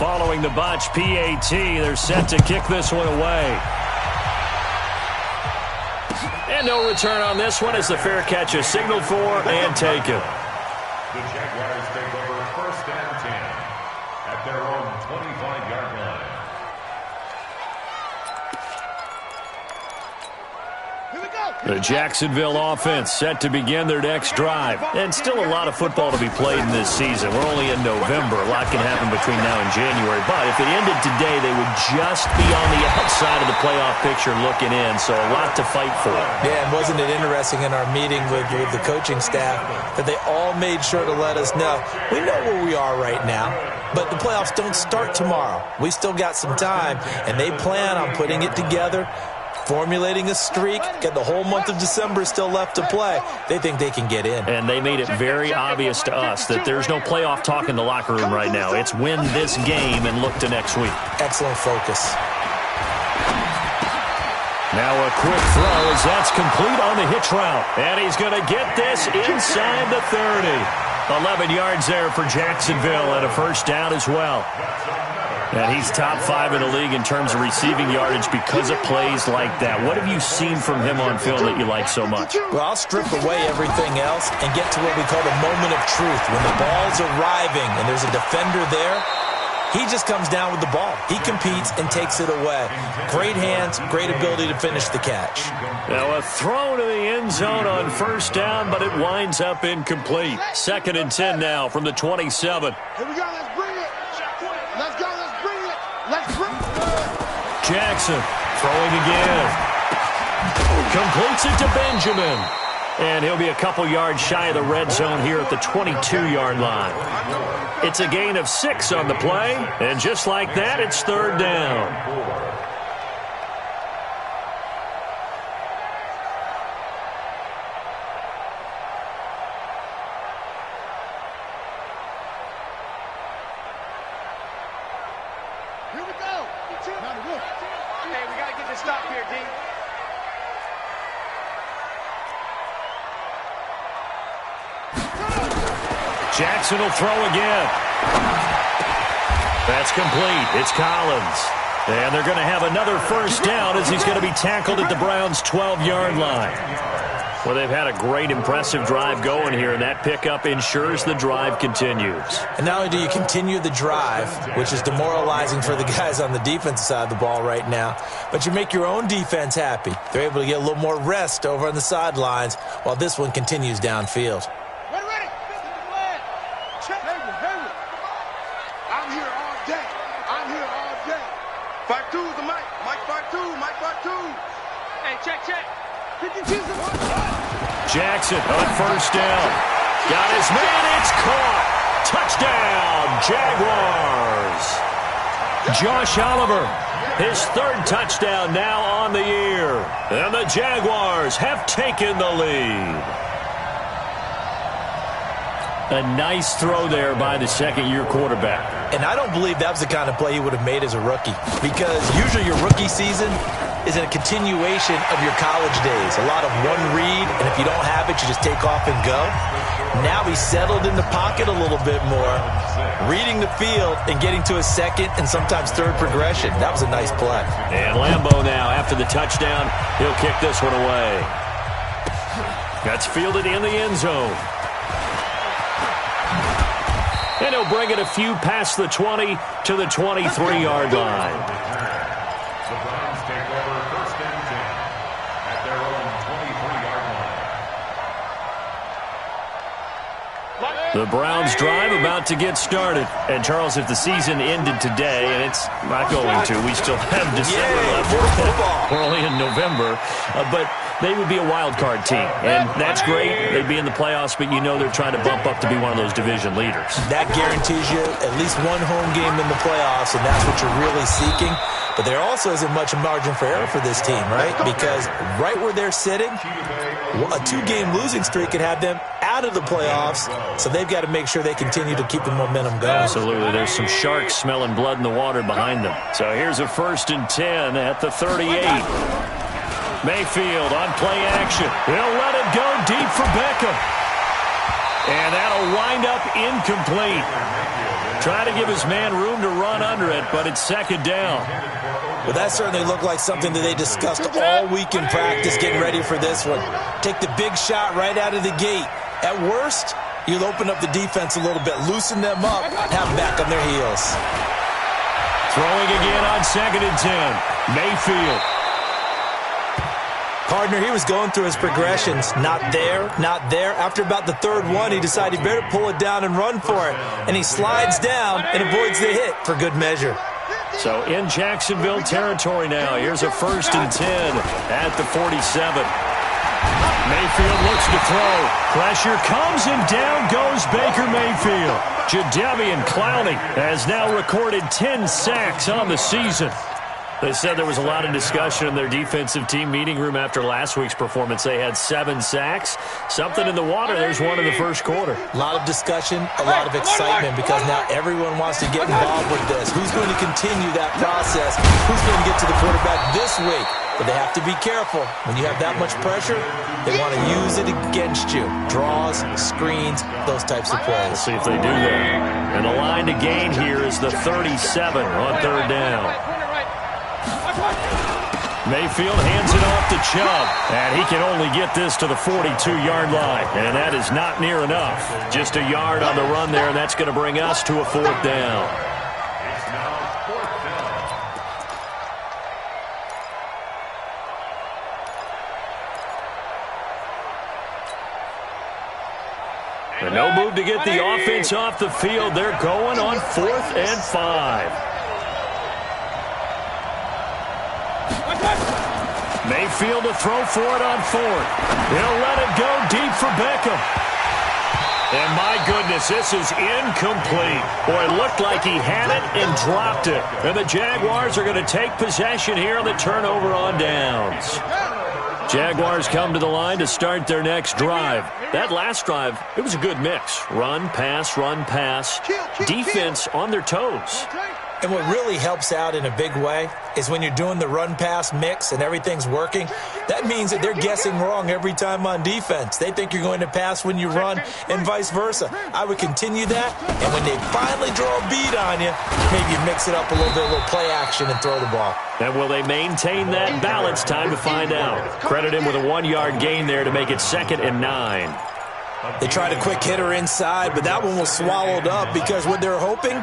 Following the botch PAT, they're set to kick this one away. And no return on this one as the fair catch is signaled for and taken. The Jaguars take over first and 10 at their own 25-yard line. The Jacksonville offense set to begin their next drive. And still a lot of football to be played in this season. We're only in November. A lot can happen between now and January. But if it ended today, they would just be on the outside of the playoff picture looking in. So a lot to fight for. Yeah, and wasn't it interesting in our meeting with the coaching staff that they all made sure to let us know, we know where we are right now, but the playoffs don't start tomorrow. We still got some time, and they plan on putting it together, formulating a streak, get the whole month of December still left to play. They think they can get in. And they made it very obvious to us that there's no playoff talk in the locker room right now. It's win this game and look to next week. Excellent focus. Now a quick throw as that's complete on the hitch route. And he's going to get this inside the 30. 11 yards there for Jacksonville and a first down as well. And he's top 5 in the league in terms of receiving yardage because of plays like that. What have you seen from him on film that you like so much? Well, I'll strip away everything else and get to what we call the moment of truth. When the ball's arriving and there's a defender there, he just comes down with the ball. He competes and takes it away. Great hands, great ability to finish the catch. Now a throw to the end zone on first down, but it winds up incomplete. 2nd and 10 now from the 27. Here we go, let's bring it. Let's go, let's bring it. Let's bring it. Jackson throwing again. Completes it to Benjamin. And he'll be a couple yards shy of the red zone here at the 22-yard line. It's a gain of 6 on the play. And just like that, it's 3rd down. Jackson will throw again. That's complete. It's Collins. And they're going to have another first down as he's going to be tackled at the Browns' 12-yard line. Well, they've had a great, impressive drive going here, and that pickup ensures the drive continues. And not only do you continue the drive, which is demoralizing for the guys on the defensive side of the ball right now, but you make your own defense happy. They're able to get a little more rest over on the sidelines while this one continues downfield. Jackson on first down. Got his man. It's caught. Touchdown, Jaguars. Josh Oliver, his 3rd touchdown now on the year. And the Jaguars have taken the lead. A nice throw there by the second-year quarterback. And I don't believe that was the kind of play he would have made as a rookie, because usually your rookie season is a continuation of your college days. A lot of one read, and if you don't have it, you just take off and go. Now he's settled in the pocket a little bit more, reading the field and getting to a second and sometimes third progression. That was a nice play. And Lambeau now, after the touchdown, he'll kick this one away. That's fielded in the end zone. And he'll bring it a few past the 20 to the 23-yard line. The Browns take over first and 10 at their own 23-yard line. The Browns drive about to get started. And, Charles, if the season ended today, and it's not going to, we still have December left. We're only in November. But they would be a wild card team. And that's great. They'd be in the playoffs, but you know they're trying to bump up to be one of those division leaders. That guarantees you at least one home game in the playoffs, and that's what you're really seeking. But there also isn't much margin for error for this team, right? Because right where they're sitting, a 2-game losing streak could have them out of the playoffs, so they've got to make sure they continue to keep the momentum going. Absolutely. There's some sharks smelling blood in the water behind them. So here's a 1st and 10 at the 38. Mayfield on play action. He'll let it go deep for Beckham. And that'll wind up incomplete. Trying to give his man room to run under it, but it's second down. Well, that certainly looked like something that they discussed all week in practice getting ready for this one. Take the big shot right out of the gate. At worst, you'll open up the defense a little bit, loosen them up, have them back on their heels. Throwing again on 2nd and 10. Mayfield. Partner, he was going through his progressions. Not there, not there. After about the third one, he decided he better pull it down and run for it. And he slides down and avoids the hit for good measure. So in Jacksonville territory now. Here's a 1st and 10 at the 47. Mayfield looks to throw. Pressure comes and down goes Baker Mayfield. Jadeveon Clowney has now recorded 10 sacks on the season. They said there was a lot of discussion in their defensive team meeting room after last week's performance. They had 7 sacks. Something in the water. There's one in the first quarter. A lot of discussion, a lot of excitement because now everyone wants to get involved with this. Who's going to continue that process? Who's going to get to the quarterback this week? But they have to be careful. When you have that much pressure, they want to use it against you. Draws, screens, those types of plays. We'll see if they do that. And the line to gain here is the 37 on 3rd down. Mayfield hands it off to Chubb, and he can only get this to the 42-yard line, and that is not near enough. Just a yard on the run there, and that's going to bring us to a 4th down. It's now 4th down. And no move to get the offense off the field. They're going on 4th and 5. Mayfield to throw for it on 4th. He'll let it go deep for Beckham. And my goodness, this is incomplete. Boy, it looked like he had it and dropped it. And the Jaguars are going to take possession here on the turnover on downs. Jaguars come to the line to start their next drive. That last drive, it was a good mix. Run, pass, defense on their toes. And what really helps out in a big way is when you're doing the run-pass mix and everything's working, that means that they're guessing wrong every time on defense. They think you're going to pass when you run and vice versa. I would continue that, and when they finally draw a bead on you, maybe you mix it up a little bit, a little play action, and throw the ball. And will they maintain that balance? Time to find out. Credit him with a 1-yard gain there to make it 2nd and 9. They tried a quick hitter inside, but that one was swallowed up because what they're hoping,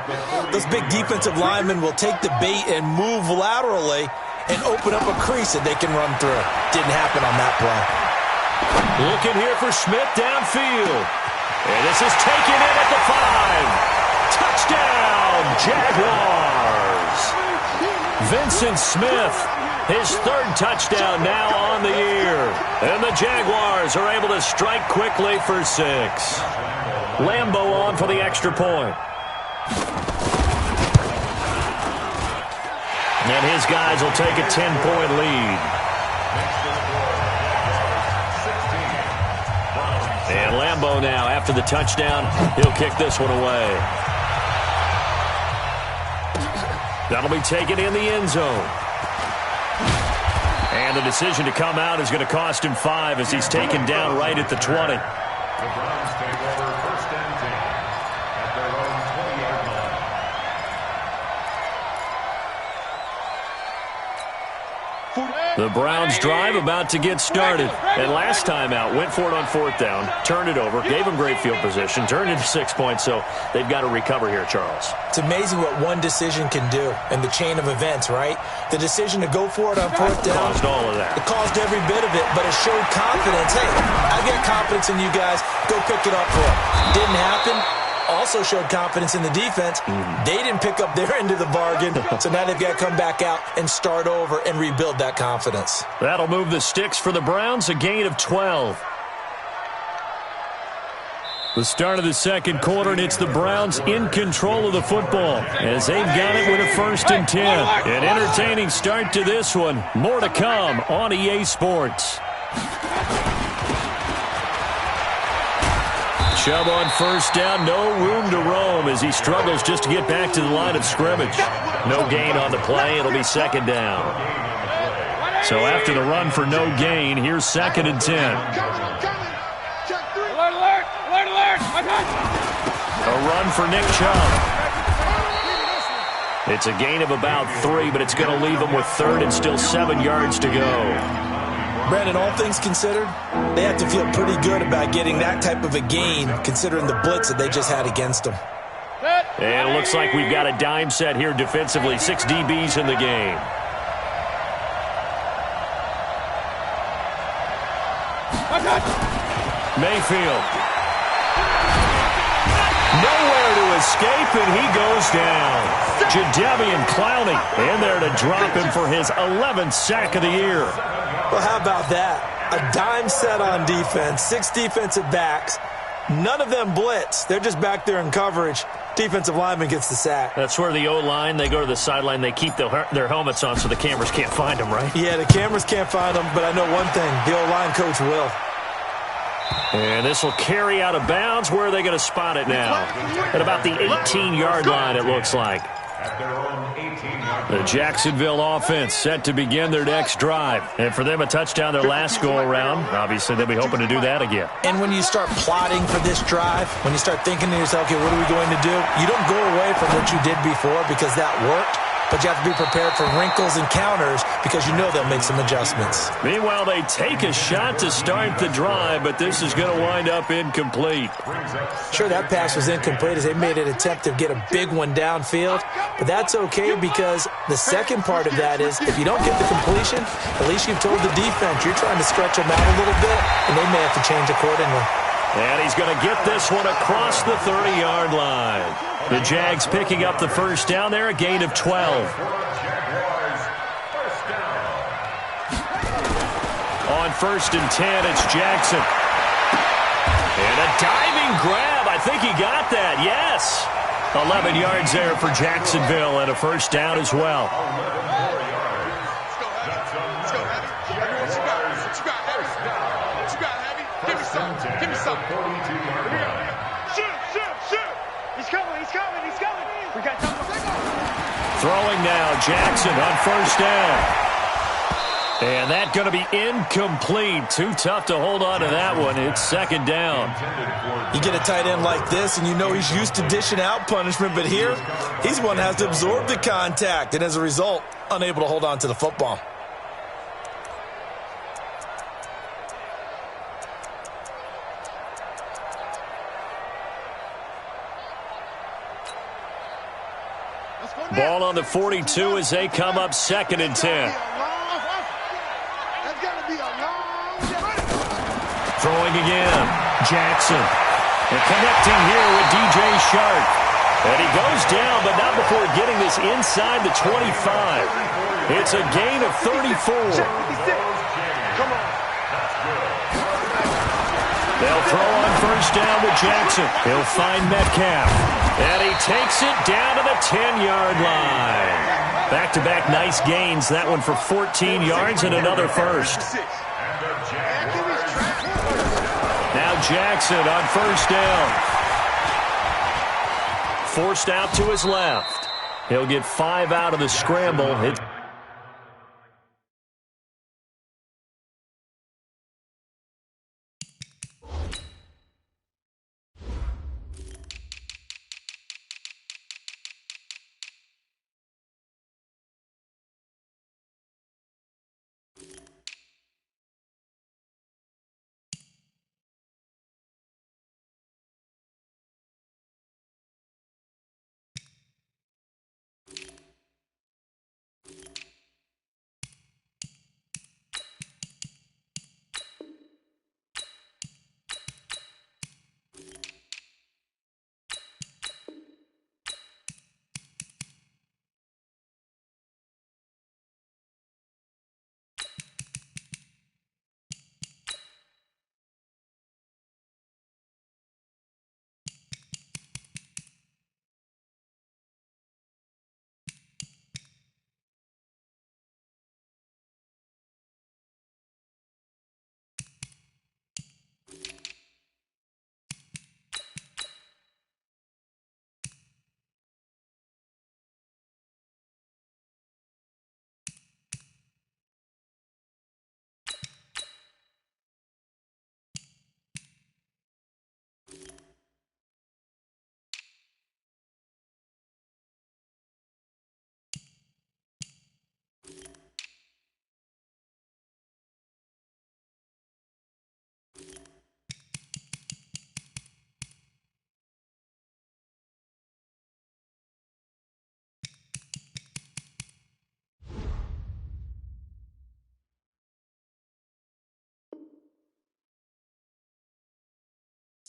those big defensive linemen will take the bait and move laterally and open up a crease that they can run through. Didn't happen on that play. Looking here for Smith downfield. And this is taken in at the 5. Touchdown, Jaguars. Vincent Smith. His 3rd touchdown now on the year. And the Jaguars are able to strike quickly for 6. Lambeau on for the extra point. And his guys will take a 10-point lead. And Lambeau now, after the touchdown, he'll kick this one away. That'll be taken in the end zone. And the decision to come out is going to cost him 5 as he's taken down right at the 20. The Browns take over 1st and 10 at their own 20-yard line. The Browns drive about to get started. And last time out, went for it on 4th down, turned it over, gave them great field position, turned into 6 points, so they've got to recover here, Charles. It's amazing what one decision can do in the chain of events, right? The decision to go for it on 4th down. Caused all of that. It caused every bit of it, but it showed confidence. Hey, I've got confidence in you guys. Go pick it up for it. Didn't happen. Also showed confidence in the defense. They didn't pick up their end of the bargain, so now they've got to come back out and start over and rebuild that confidence. That'll move the sticks for the Browns, a gain of 12. The start of the second quarter, and it's the Browns in control of the football as they've got it with a 1st and 10. An entertaining start to this one. More to come on EA Sports. Chubb on 1st down, no room to roam as he struggles just to get back to the line of scrimmage. No gain on the play, it'll be 2nd down. So after the run for no gain, here's 2nd and 10. A run for Nick Chubb. It's a gain of about 3, but it's going to leave them with third and still 7 yards to go. Brandon, all things considered, they have to feel pretty good about getting that type of a gain considering the blitz that they just had against them. And it looks like we've got a dime set here defensively. 6 DBs in the game. Mayfield. Nowhere to escape, and he goes down. Jadeveon Clowney in there to drop him for his 11th sack of the year. Well, how about that? A dime set on defense, 6 defensive backs. None of them blitz. They're just back there in coverage. Defensive lineman gets the sack. That's where the O-line, they go to the sideline, they keep their helmets on so the cameras can't find them, right? Yeah, the cameras can't find them, but I know one thing. The O-line coach will. And this will carry out of bounds. Where are they going to spot it now? At about the 18-yard line, it looks like. The Jacksonville offense set to begin their next drive. And for them, a touchdown their last go-around. Obviously, they'll be hoping to do that again. And when you start plotting for this drive, when you start thinking to yourself, okay, what are we going to do? You don't go away from what you did before because that worked. But you have to be prepared for wrinkles and counters because you know they'll make some adjustments. Meanwhile, they take a shot to start the drive, but this is going to wind up incomplete. Sure, that pass was incomplete as they made an attempt to get a big one downfield. But that's okay because the second part of that is if you don't get the completion, at least you've told the defense you're trying to stretch them out a little bit, and they may have to change accordingly. And he's going to get this one across the 30-yard line. The Jags picking up the first down there, a gain of 12. On 1st and 10, it's Jackson. And a diving grab. I think he got that, yes. 11 yards there for Jacksonville and a first down as well. Give me some. Shoot. He's coming. We got time. Throwing now, Jackson on 1st down. And that's going to be incomplete. Too tough to hold on to that one. It's 2nd down. You get a tight end like this, and you know he's used to dishing out punishment, but here, he's one that has to absorb the contact, and as a result, unable to hold on to the football. Ball on the 42 as they come up 2nd and 10. Throwing again. Jackson. And connecting here with DJ Shark. And he goes down, but not before getting this inside the 25. It's a gain of 34. Come on. They'll throw on 1st down with Jackson. He'll find Metcalf. And he takes it down to the 10-yard line. Back-to-back nice gains. That one for 14 yards and another first. Now Jackson on 1st down. Forced out to his left. He'll get 5 out of the scramble.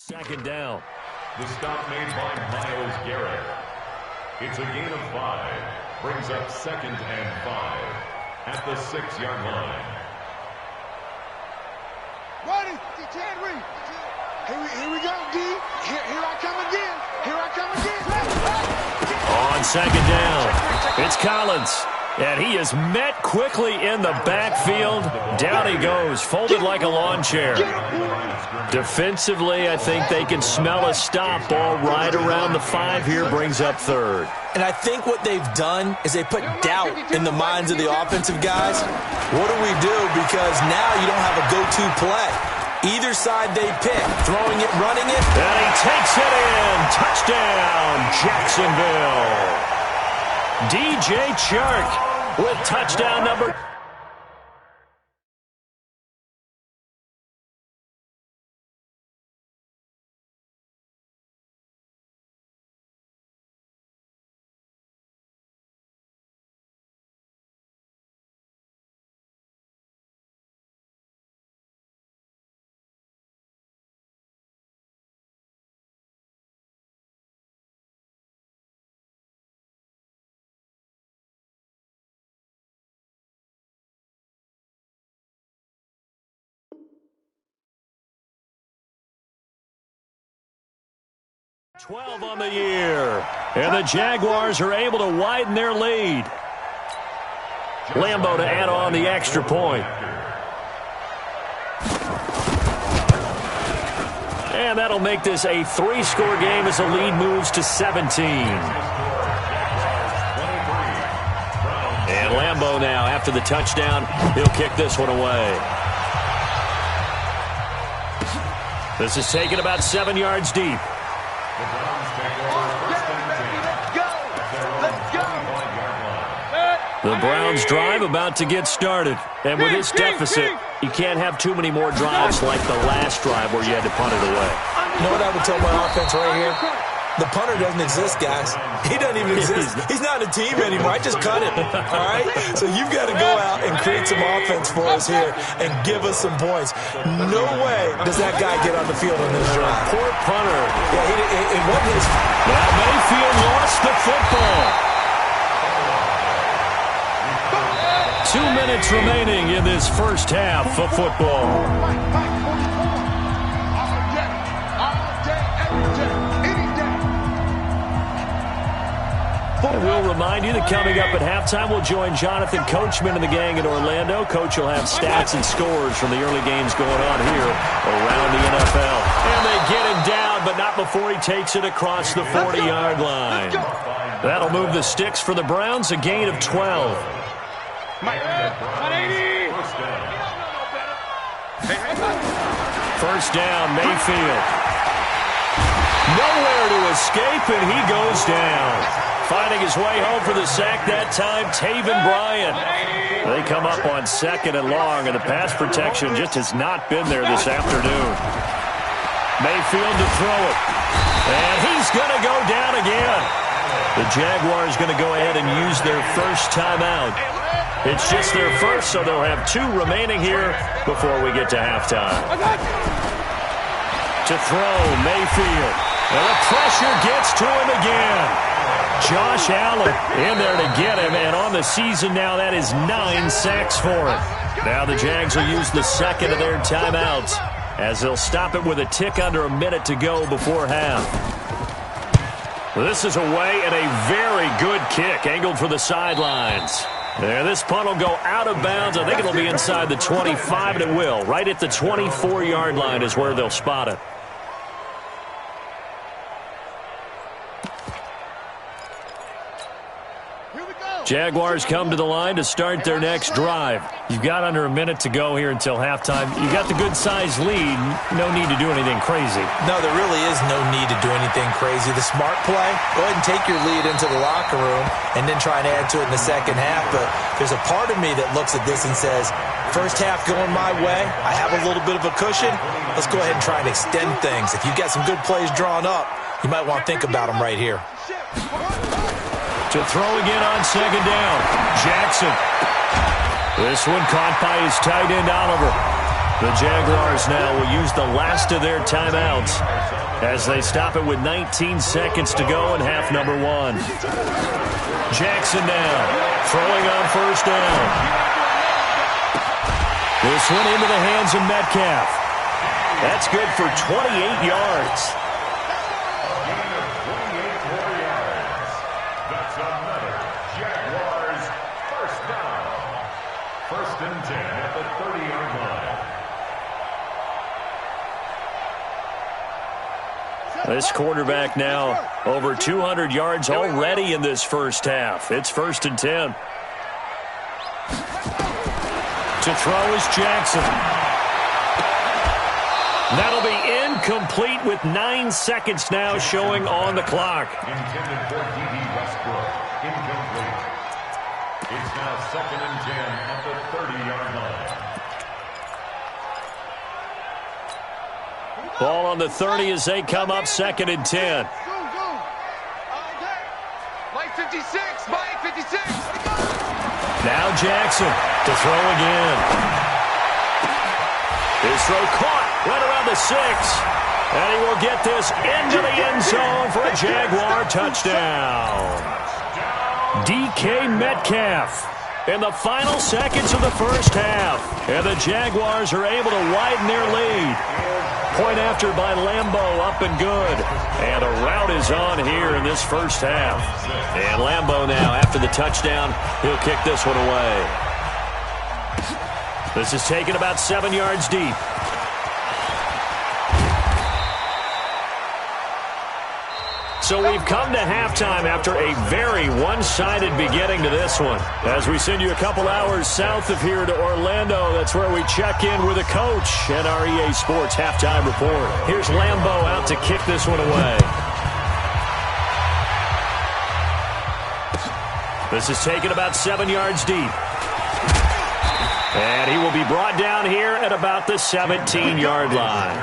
Second down. The stop made by Myles Garrett. It's a gain of 5. Brings up 2nd and 5 at the 6-yard line. Ready? Here we go, D. Here I come again. Here I come again. On second down, it's Collins. And he is met quickly in the backfield. Down he goes, folded like a lawn chair. Defensively, I think they can smell a stop. Ball right around the 5 here, brings up 3rd. And I think what they've done is they put doubt in the minds of the offensive guys. What do we do? Because now you don't have a go-to play. Either side they pick, throwing it, running it. And he takes it in. Touchdown, Jacksonville. DJ Chark with touchdown number. .12 on the year. And the Jaguars are able to widen their lead. Lambo to add on the extra point. And that'll make this a 3-score game as the lead moves to 17. And Lambo now, after the touchdown, he'll kick this one away. This is taken about 7 yards deep. The Browns drive about to get started. And with this deficit, you can't have too many more drives like the last drive where you had to punt it away. You know what I would tell my offense right here? The punter doesn't exist, guys. He doesn't even exist. He's not a team anymore. I just cut him, all right? So you've got to go out and create some offense for us here and give us some points. No way does that guy get on the field on this drive. Poor punter. Yeah, it wasn't his. Now Mayfield lost the football. 2 minutes remaining in this first half of football. We'll remind you that coming up at halftime, we'll join Jonathan Coachman and the gang in Orlando. Coach will have stats and scores from the early games going on here around the NFL. And they get him down, but not before he takes it across the 40-yard line. That'll move the sticks for the Browns, a gain of 12. First down, Mayfield. Nowhere to escape, and he goes down. Finding his way home for the sack that time, Taven Bryan. They come up on 2nd and long, and the pass protection just has not been there this afternoon. Mayfield to throw it. And he's going to go down again. The Jaguars going to go ahead and use their first timeout. It's just their first, so they'll have 2 remaining here before we get to halftime. To throw, Mayfield. And the pressure gets to him again. Josh Allen in there to get him, and on the season now, that is 9 sacks for him. Now the Jags will use the second of their timeouts as they'll stop it with a tick under a minute to go before half. This is away and a very good kick, angled for the sidelines. There, this punt will go out of bounds. I think it'll be inside the 25, and it will. Right at the 24-yard line is where they'll spot it. Jaguars come to the line to start their next drive. You've got under a minute to go here until halftime. You got the good-sized lead. No need to do anything crazy. No, there really is no need to do anything crazy. The smart play, go ahead and take your lead into the locker room and then try and add to it in the second half. But there's a part of me that looks at this and says, first half going my way, I have a little bit of a cushion. Let's go ahead and try and extend things. If you've got some good plays drawn up, you might want to think about them right here. To throw again on second down, Jackson. This one caught by his tight end, Oliver. The Jaguars now will use the last of their timeouts as they stop it with 19 seconds to go in half number one. Jackson now, throwing on first down. This one into the hands of Metcalf. That's good for 28 yards. That's another Jaguars first down. First and 10 at the 30-yard line. This quarterback now over 200 yards already in this first half. It's first and 10. To throw is Jackson. That'll be incomplete with 9 seconds now showing on the clock. Intended for D.D. Westbrook. Incomplete. It's now second and 10 at the 30-yard line. Ball on the 30 as they come up second and 10. Mike 56, Mike 56. Now Jackson to throw again. His throw caught right around the 6. And he will get this into the end zone for a Jaguar touchdown. DK Metcalf in the final seconds of the first half. And the Jaguars are able to widen their lead. Point after by Lambeau, up and good. And a rout is on here in this first half. And Lambeau now, after the touchdown, he'll kick this one away. This is taken about 7 yards deep. So we've come to halftime after a very one-sided beginning to this one. As we send you a couple hours south of here to Orlando, that's where we check in with a coach and our EA Sports halftime report. Here's Lambeau out to kick this one away. This is taken about 7 yards deep. And he will be brought down here at about the 17-yard line.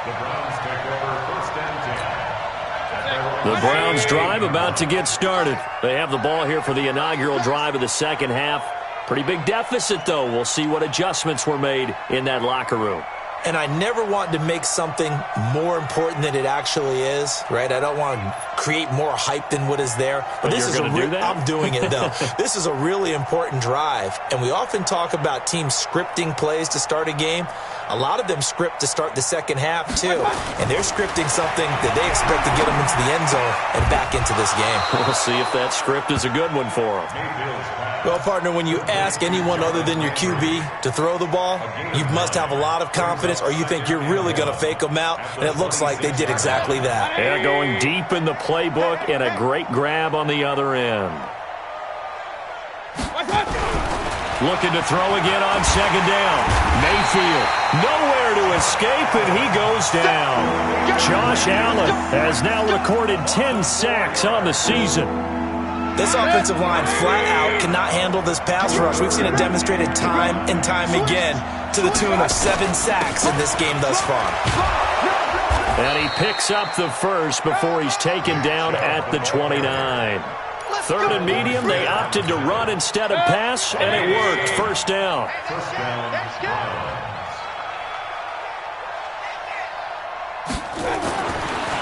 The Browns take over first and 10. The Browns drive about to get started. They have the ball here for the inaugural drive of the second half. Pretty big deficit, though. We'll see what adjustments were made in that locker room. And I never want to make something more important than it actually is, right? I don't want to create more hype than what is there. But this is I'm doing it, though. This is a really important drive. And we often talk about teams scripting plays to start a game. A lot of them script to start the second half, too. And they're scripting something that they expect to get them into the end zone and back into this game. We'll see if that script is a good one for them. Well, partner, when you ask anyone other than your QB to throw the ball, you must have a lot of confidence, or you think you're really going to fake them out, and it looks like they did exactly that. Yeah, going deep in the playbook and a great grab on the other end. Looking to throw again on second down. Mayfield, nowhere to escape, and he goes down. Josh Allen has now recorded 10 sacks on the season. This offensive line flat out cannot handle this pass rush. We've seen it demonstrated time and time again to the tune of 7 sacks in this game thus far. And he picks up the first before he's taken down at the 29. Third and medium, they opted to run instead of pass, and it worked. First down. First down,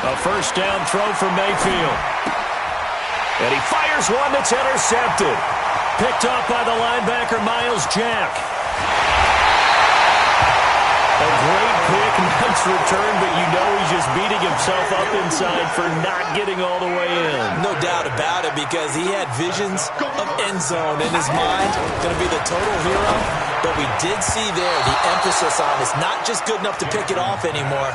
A first down throw for Mayfield. And he fires one that's intercepted. Picked off by the linebacker, Miles Jack. A great pick, nice return, but you know he's just beating himself up inside for not getting all the way in. No doubt about it, because he had visions of end zone in his mind. Going to be the total hero. But we did see there the emphasis on it's not just good enough to pick it off anymore.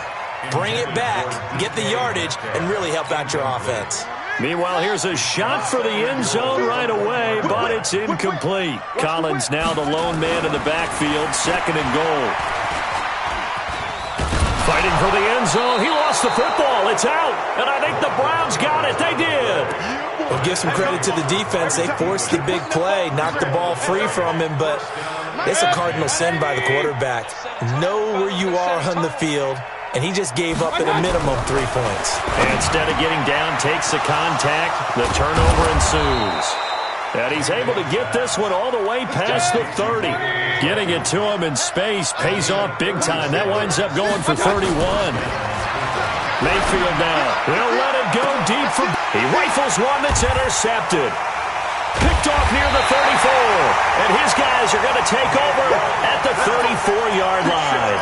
Bring it back, get the yardage, and really help out your offense. Meanwhile, here's a shot for the end zone right away, but it's incomplete. Collins now the lone man in the backfield, second and goal. Fighting for the end zone. He lost the football. It's out. And I think the Browns got it. They did. Well, give some credit to the defense. They forced the big play, knocked the ball free from him, but it's a cardinal sin by the quarterback. Know where you are on the field. And he just gave up at a minimum 3 points. And instead of getting down, takes the contact. The turnover ensues. And he's able to get this one all the way past the 30. Getting it to him in space pays off big time. That winds up going for 31. Mayfield now. He'll let it go deep for... He rifles one that's intercepted. Picked off near the 34. And his guys are going to take over at the 34-yard line.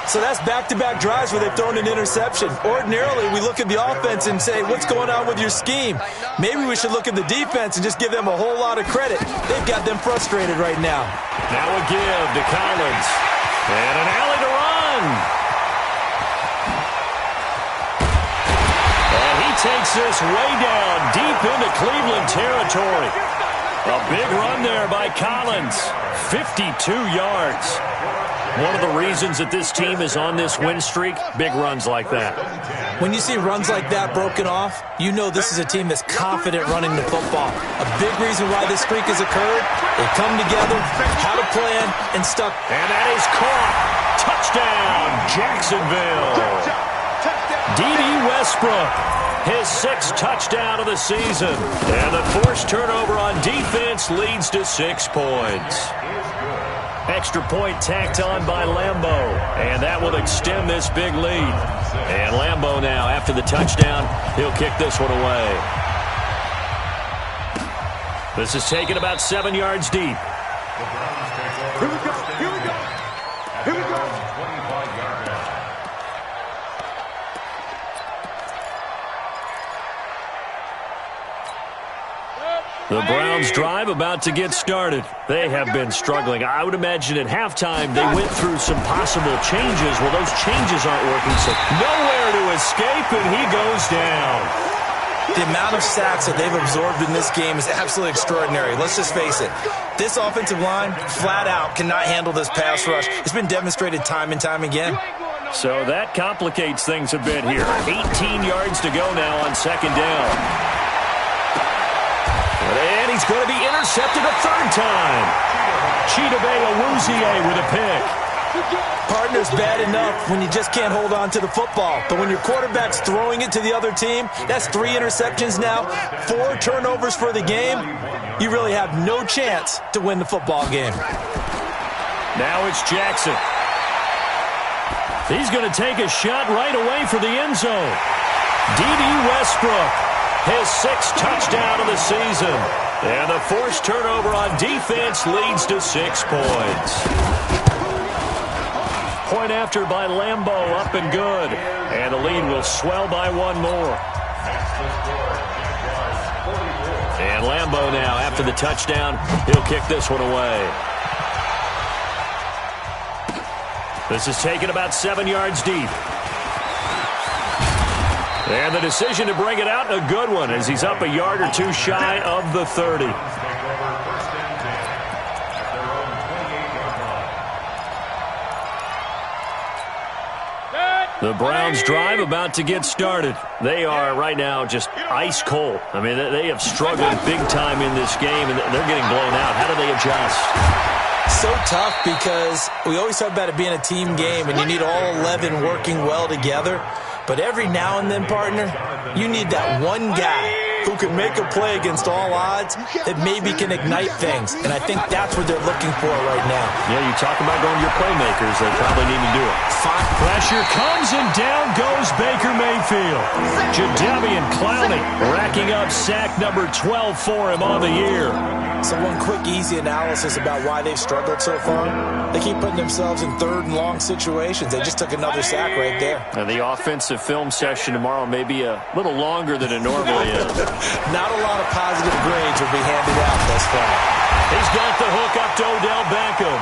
So that's back-to-back drives where they've thrown an interception. Ordinarily, we look at the offense and say, what's going on with your scheme? Maybe we should look at the defense and just give them a whole lot of credit. They've got them frustrated right now. Now a give to Collins. And an alley to run. And he takes this way down deep into Cleveland territory. A big run there by Collins. 52 yards. One of the reasons that this team is on this win streak, big runs like that. When you see runs like that broken off, you know this is a team that's confident running the football. A big reason why this streak has occurred, they come together, had a plan, and stuck. And that is caught. Touchdown, Jacksonville. D.D. Westbrook, his 6th touchdown of the season. And the forced turnover on defense leads to 6 points. Extra point tacked on by Lambeau, and that will extend this big lead. And Lambeau now, after the touchdown, he'll kick this one away. This is taken about 7 yards deep. Here we go. Here we go. Here we go. 25-yard line. The Browns' drive about to get started. They have been struggling. I would imagine at halftime they went through some possible changes. Well, those changes aren't working, so nowhere to escape, and he goes down. The amount of sacks that they've absorbed in this game is absolutely extraordinary. Let's just face it. This offensive line, flat out, cannot handle this pass rush. It's been demonstrated time and time again. So that complicates things a bit here. 18 yards to go now on 2nd down. And he's going to be intercepted a 3rd time. Chidobe Awuzie with a pick. Partner's bad enough when you just can't hold on to the football. But when your quarterback's throwing it to the other team, that's 3 interceptions now, 4 turnovers for the game. You really have no chance to win the football game. Now it's Jackson. He's going to take a shot right away for the end zone. D.D. Westbrook, his 6th touchdown of the season. And the forced turnover on defense leads to 6 points. Point after by Lambeau, up and good. And the lead will swell by 1 more. And Lambeau now, after the touchdown, he'll kick this one away. This is taken about 7 yards deep. And the decision to bring it out, a good one, as he's up a yard or 2 shy of the 30. The Browns' drive about to get started. They are right now just ice cold. I mean, they have struggled big time in this game, and they're getting blown out. How do they adjust? So tough because we always talk about it being a team game, and you need all 11 working well together. But every now and then, partner, you need that one guy who can make a play against all odds that maybe can ignite things. And I think that's what they're looking for right now. Yeah, you talk about going to your playmakers. They probably need to do it. Pressure comes, and down goes Baker Mayfield. Jadeveon Clowney racking up sack number 12 for him on the year. So one quick, easy analysis about why they've struggled so far. They keep putting themselves in 3rd and long situations. They just took another sack right there. And the offensive film session tomorrow may be a little longer than it normally is. Not a lot of positive grades will be handed out thus far. He's got the hook up to Odell Beckham.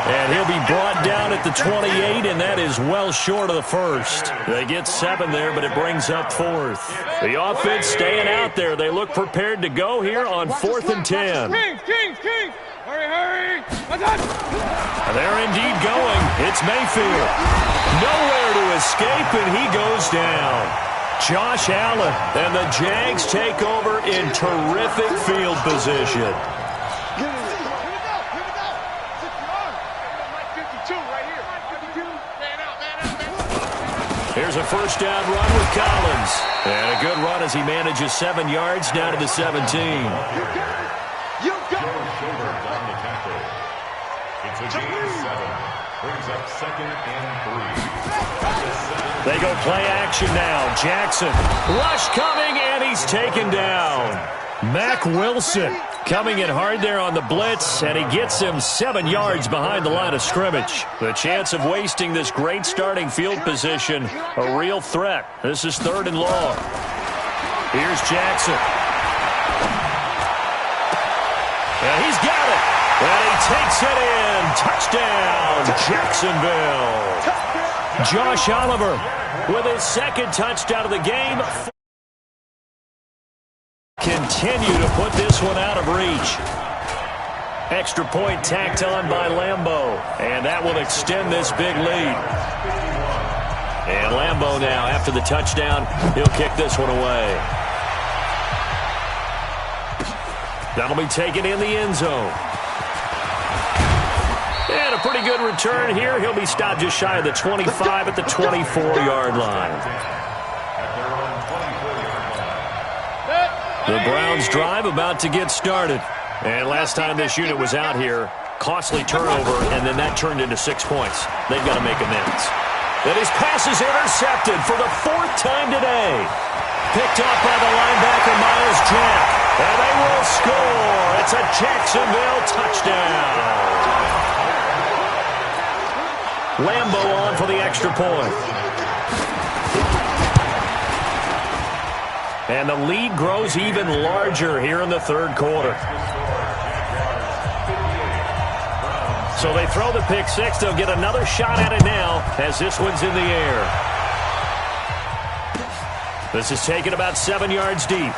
And he'll be brought down at the 28, and that is well short of the 1st. They get 7 there, but it brings up 4th. The offense staying out there. They look prepared to go here on 4th and 10. King! Hurry! They're indeed going. It's Mayfield. Nowhere to escape, and he goes down. Josh Allen, and the Jags take over in terrific field position. Here's a 1st down run with Collins. And a good run as he manages 7 yards down to the 17. It's a gain of 7. Brings up 2nd and 3. They go play action now. Jackson, rush coming, and he's taken down. Mack Wilson coming in hard there on the blitz, and he gets him 7 yards behind the line of scrimmage. The chance of wasting this great starting field position, a real threat. This is 3rd and long. Here's Jackson. And he's got it. And he takes it in. Touchdown, Jacksonville. Josh Oliver with his 2nd touchdown of the game. Continue to put this one out of reach. Extra point tacked on by Lambeau. And that will extend this big lead. And Lambeau now, after the touchdown, he'll kick this one away. That'll be taken in the end zone. And a pretty good return here. He'll be stopped just shy of the 25 at the 24-yard line. The Browns drive about to get started. And last time this unit was out here, costly turnover, and then that turned into 6 points. They've got to make amends. And his pass is intercepted for the 4th time today. Picked off by the linebacker, Miles Jack. And they will score. It's a Jacksonville touchdown. Lambeau on for the extra point. And the lead grows even larger here in the 3rd quarter. So they throw the pick 6. They'll get another shot at it now as this one's in the air. This is taken about 7 yards deep.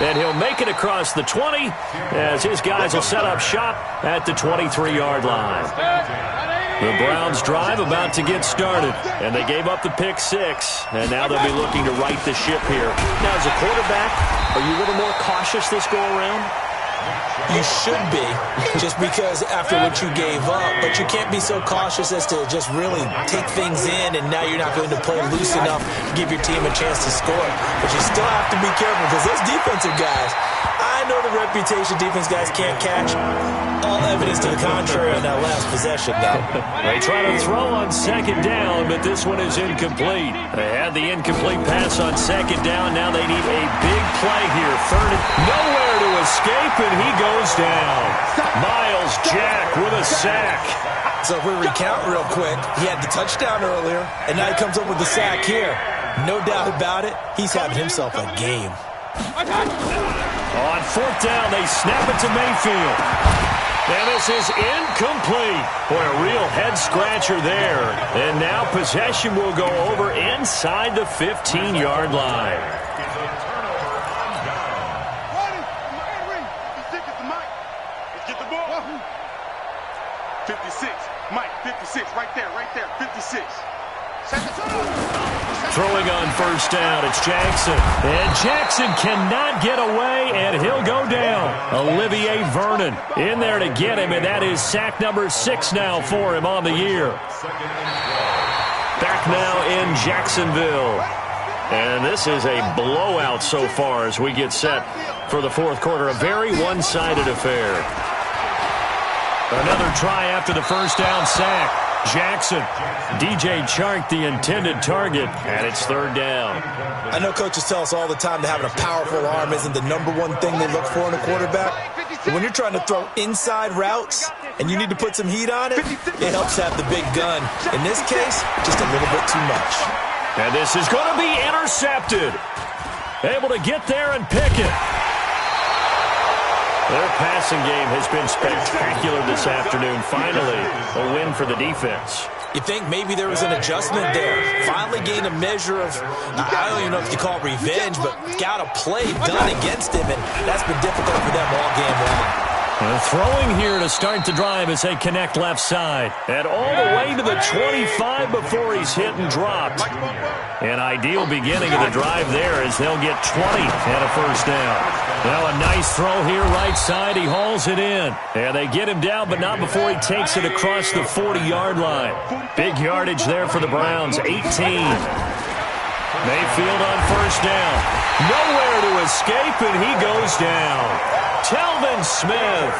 And he'll make it across the 20 as his guys will set up shop at the 23-yard line. The Browns drive about to get started, and they gave up the pick 6, and now they'll be looking to right the ship here. Now, as a quarterback, are you a little more cautious this go-around? You should be, just because after what you gave up, but you can't be so cautious as to just really take things in, and now you're not going to play loose enough to give your team a chance to score. But you still have to be careful because those defensive guys, I know the reputation defense guys can't catch. All evidence to the contrary on that last possession, though. They try to throw on 2nd down, but this one is incomplete. They had the incomplete pass on 2nd down. Now they need a big play here. 3rd and nowhere to escape, and he goes down. Miles Jack with a sack. So if we recount real quick, he had the touchdown earlier, and now he comes up with the sack here. No doubt about it, he's having himself a game. On 4th down, they snap it to Mayfield. And this is incomplete. Boy, a real head-scratcher there. And now possession will go over inside the 15-yard line. Let's get the ball. 56. Mike, 56. Right there. 56. Throwing on 1st down, it's Jackson. And Jackson cannot get away, and he'll go down. Olivier Vernon in there to get him, and that is sack number 6 now for him on the year. Back now in Jacksonville. And this is a blowout so far as we get set for the 4th quarter. A very one-sided affair. Another try after the 1st down sack. Jackson, DJ Chark, the intended target, and it's 3rd down. I know coaches tell us all the time that having a powerful arm isn't the #1 thing they look for in a quarterback. But when you're trying to throw inside routes and you need to put some heat on it, it helps have the big gun. In this case, just a little bit too much. And this is going to be intercepted. Able to get there and pick it. Their passing game has been spectacular this afternoon. Finally, a win for the defense. You think maybe there was an adjustment there. Finally gained a measure of, I don't even know if you call it revenge, but got a play done against him, and that's been difficult for them all game long. And throwing here to start the drive as they connect left side. And all the way to the 25 before he's hit and dropped. An ideal beginning of the drive there as they'll get 20 and a 1st down. Now a nice throw here right side. He hauls it in. And they get him down, but not before he takes it across the 40-yard line. Big yardage there for the Browns, 18. Mayfield on first down. Nowhere to escape, and he goes down. Telvin Smith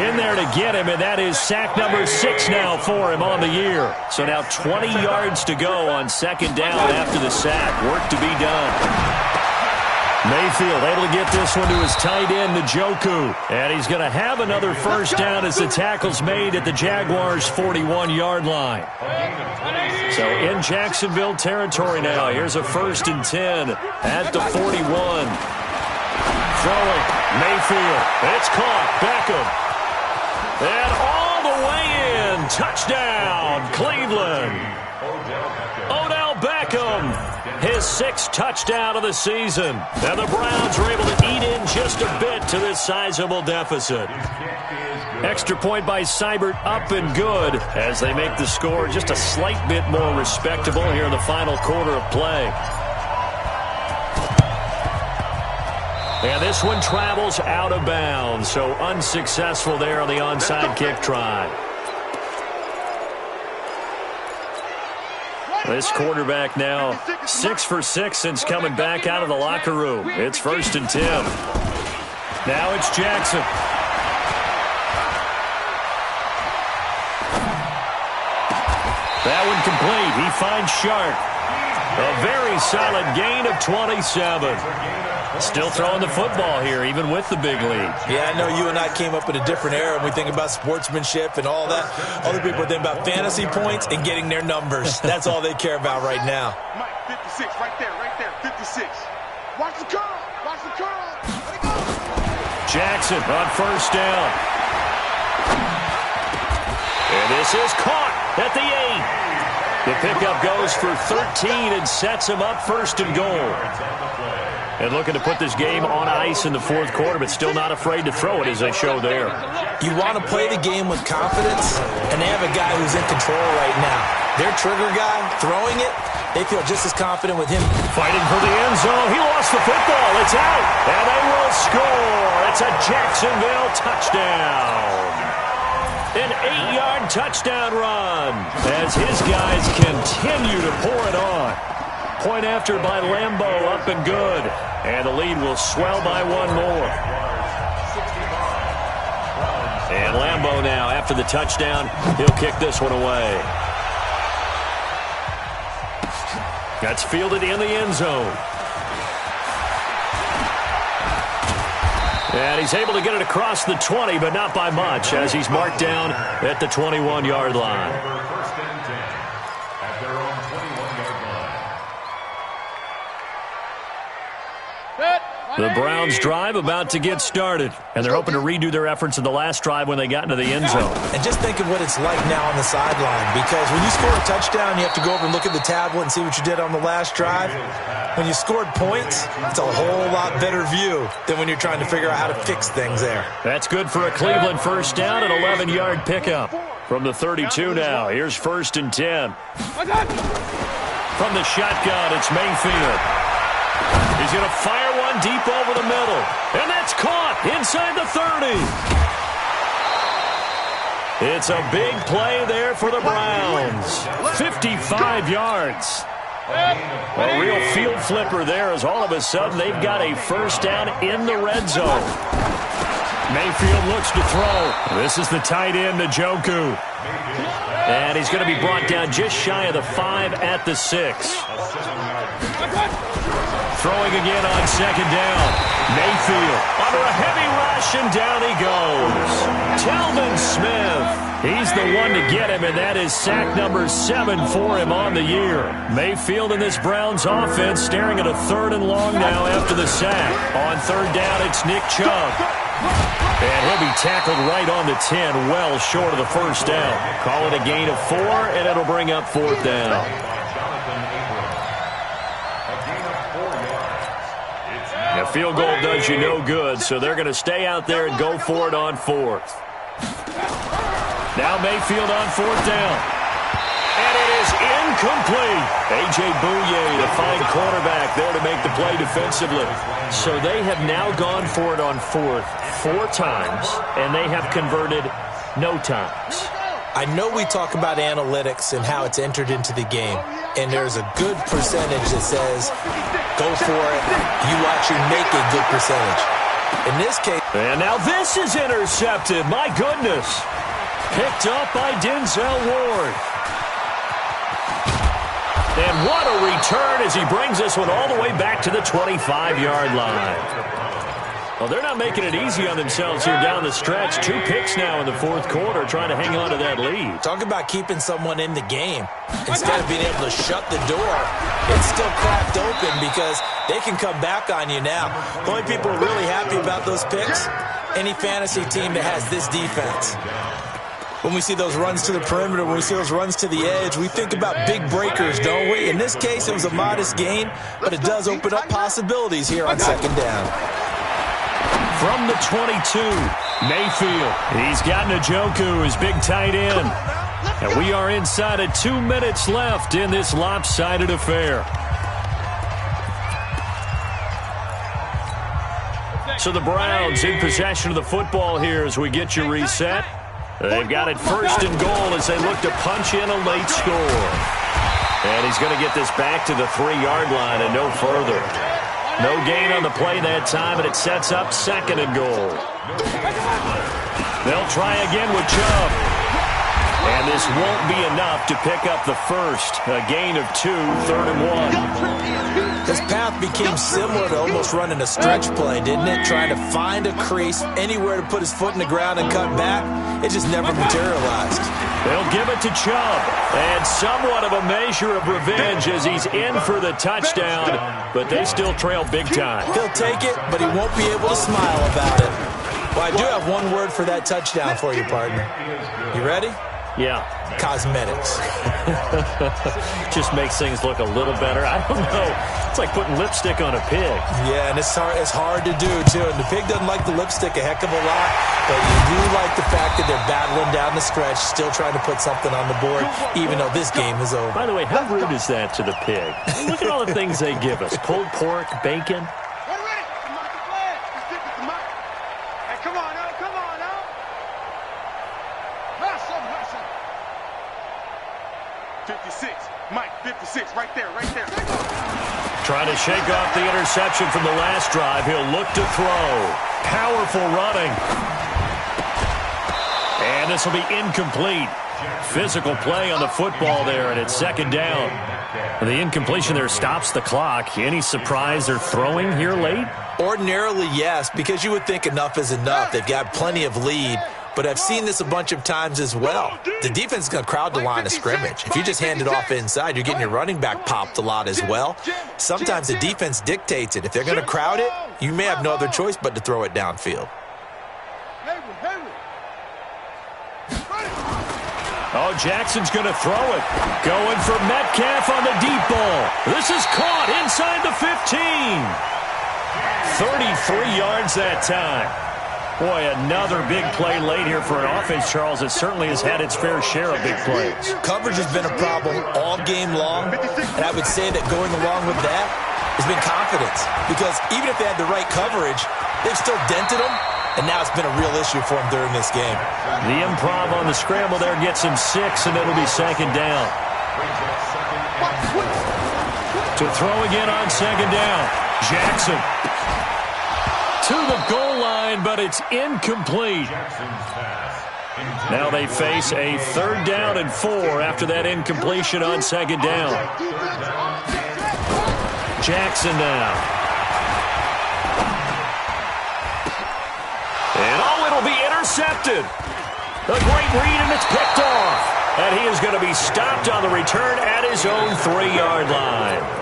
in there to get him, and that is sack number 6 now for him on the year. So now 20 yards to go on second down after the sack. Work to be done. Mayfield able to get this one to his tight end, Njoku. And he's going to have another first down as the tackle's made at the Jaguars' 41-yard line. So in Jacksonville territory now. Here's a 1st and 10 at the 41. Throwing, Mayfield. It's caught. Beckham. And all the way in. Touchdown, Cleveland. Odell Beckham. His 6th touchdown of the season. And the Browns are able to eat in just a bit to this sizable deficit. Extra point by Seibert, up and good as they make the score just a slight bit more respectable here in the final quarter of play. And this one travels out of bounds, so unsuccessful there on the onside kick try. This quarterback now 6 for 6 since coming back out of the locker room. It's 1st and 10. Now it's Jackson. That one complete. He finds Sharp. A very solid gain of 27. Still throwing the football here, even with the big lead. Yeah, I know you and I came up in a different era, and we think about sportsmanship and all that. Other people think about fantasy points and getting their numbers. That's all they care about right now. Mike, 56, right there, 56. Watch the curl, watch the curl. Let it go. Jackson on first down. And this is caught at the 8. The pickup goes for 13 and sets him up 1st and goal. And looking to put this game on ice in the 4th quarter, but still not afraid to throw it as they show there. You want to play the game with confidence, and they have a guy who's in control right now. Their trigger guy, throwing it, they feel just as confident with him. Fighting for the end zone. He lost the football. It's out. And they will score. It's a Jacksonville touchdown. An 8-yard touchdown run as his guys continue to pour it on. Point after by Lambeau, up and good. And the lead will swell by one more. And Lambeau now, after the touchdown, he'll kick this one away. That's fielded in the end zone. And he's able to get it across the 20, but not by much, as he's marked down at the 21-yard line. First and 10 at their own 21-yard line. The Browns drive about to get started, and they're hoping to redo their efforts in the last drive when they got into the end zone. And just think of what it's like now on the sideline, because when you score a touchdown, you have to go over and look at the tablet and see what you did on the last drive. When you scored points, it's a whole lot better view than when you're trying to figure out how to fix things there. That's good for a Cleveland first down, an 11-yard pickup. From the 32 now, here's 1st and 10. From the shotgun, it's Mayfield. He's going to fire one deep over the middle. And that's caught inside the 30. It's a big play there for the Browns. 55 yards. A real field flipper there as all of a sudden they've got a first down in the red zone. Mayfield looks to throw. This is the tight end, Njoku. And he's going to be brought down just shy of the 5 at the 6. Throwing again on second down. Mayfield under a heavy rush, and down he goes. Telvin Smith. He's the one to get him, and that is sack number 7 for him on the year. Mayfield in this Browns offense staring at a 3rd and long now after the sack. On 3rd down, it's Nick Chubb. And he'll be tackled right on the 10, well short of the first down. Call it a gain of 4, and it'll bring up 4th down. A field goal does you no good, so they're going to stay out there and go for it on 4th. Now Mayfield on 4th down. And it is incomplete. A.J. Bouye, the fine cornerback, there to make the play defensively. So they have now gone for it on 4th 4 times, and they have converted no times. I know we talk about analytics and how it's entered into the game, and there's a good percentage that says, go for it. You actually make a good percentage. In this case... And now this is intercepted. My goodness. Picked up by Denzel Ward. And what a return as he brings this one all the way back to the 25-yard line. Well, they're not making it easy on themselves here down the stretch. 2 picks now in the fourth quarter, trying to hang on to that lead. Talk about keeping someone in the game. Instead of being able to shut the door, it's still cracked open because they can come back on you now. The only people who are really happy about those picks, any fantasy team that has this defense. When we see those runs to the perimeter, when we see those runs to the edge, we think about big breakers, don't we? In this case, it was a modest gain, but it does open up possibilities here on second down. From the 22, Mayfield. He's got Njoku, his big tight end. And we are inside of 2 minutes left in this lopsided affair. So the Browns in possession of the football here as we get you reset. They've got it first and goal as they look to punch in a late score. And he's going to get this back to the 3-yard line and no further. No gain on the play that time, and it sets up second and goal. They'll try again with Chubb. And this won't be enough to pick up the first. A gain of 2, 3rd and 1. This path became similar to almost running a stretch play, didn't it? Trying to find a crease, anywhere to put his foot in the ground and cut back. It just never materialized. They'll give it to Chubb. And somewhat of a measure of revenge as he's in for the touchdown. But they still trail big time. He'll take it, but he won't be able to smile about it. Well, I do have one word for that touchdown for you, partner. You ready? Yeah. Cosmetics. Just makes things look a little better. I don't know. It's like putting lipstick on a pig. Yeah, and it's hard to do, too. And the pig doesn't like the lipstick a heck of a lot, but you do like the fact that they're battling down the stretch, still trying to put something on the board, even though this game is over. By the way, how rude is that to the pig? Look at all the things they give us. Pulled pork, bacon. Come on now, come on now. Hustle, hustle. 56, Mike, 56, right there, right there. Trying to shake off the interception from the last drive. He'll look to throw. Powerful running. And this will be incomplete. Physical play on the football there, and it's second down. The incompletion there stops the clock. Any surprise they're throwing here late? Ordinarily, yes, because you would think enough is enough. They've got plenty of lead, but I've seen this a bunch of times as well. The defense is going to crowd the line of scrimmage. If you just hand it off inside, you're getting your running back popped a lot as well. Sometimes the defense dictates it. If they're going to crowd it, you may have no other choice but to throw it downfield. Oh, Jackson's going to throw it. Going for Metcalf on the deep ball. This is caught inside the 15. 33 yards that time. Boy, another big play late here for an offense, Charles. It certainly has had its fair share of big plays. Coverage has been a problem all game long, and I would say that going along with that has been confidence. Because even if they had the right coverage, they've still dented them, and now it's been a real issue for them during this game. The improv on the scramble there gets him 6, and it'll be second down. To throw again on second down. Jackson to the goal line, but it's incomplete. Now they face a 3rd down and 4 after that incompletion on second down. Jackson now. And it'll be intercepted. A great read, and it's picked off. And he is going to be stopped on the return at his own 3-yard line.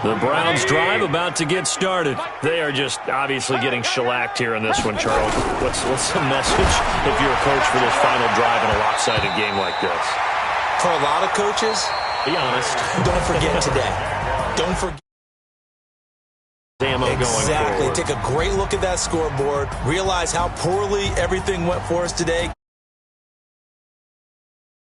The Browns drive about to get started. They are just obviously getting shellacked here in this one, Charles. What's the message if you're a coach for this final drive in a lopsided game like this? For a lot of coaches, be honest. Don't forget today. Don't forget. Exactly. Take a great look at that scoreboard. Realize how poorly everything went for us today.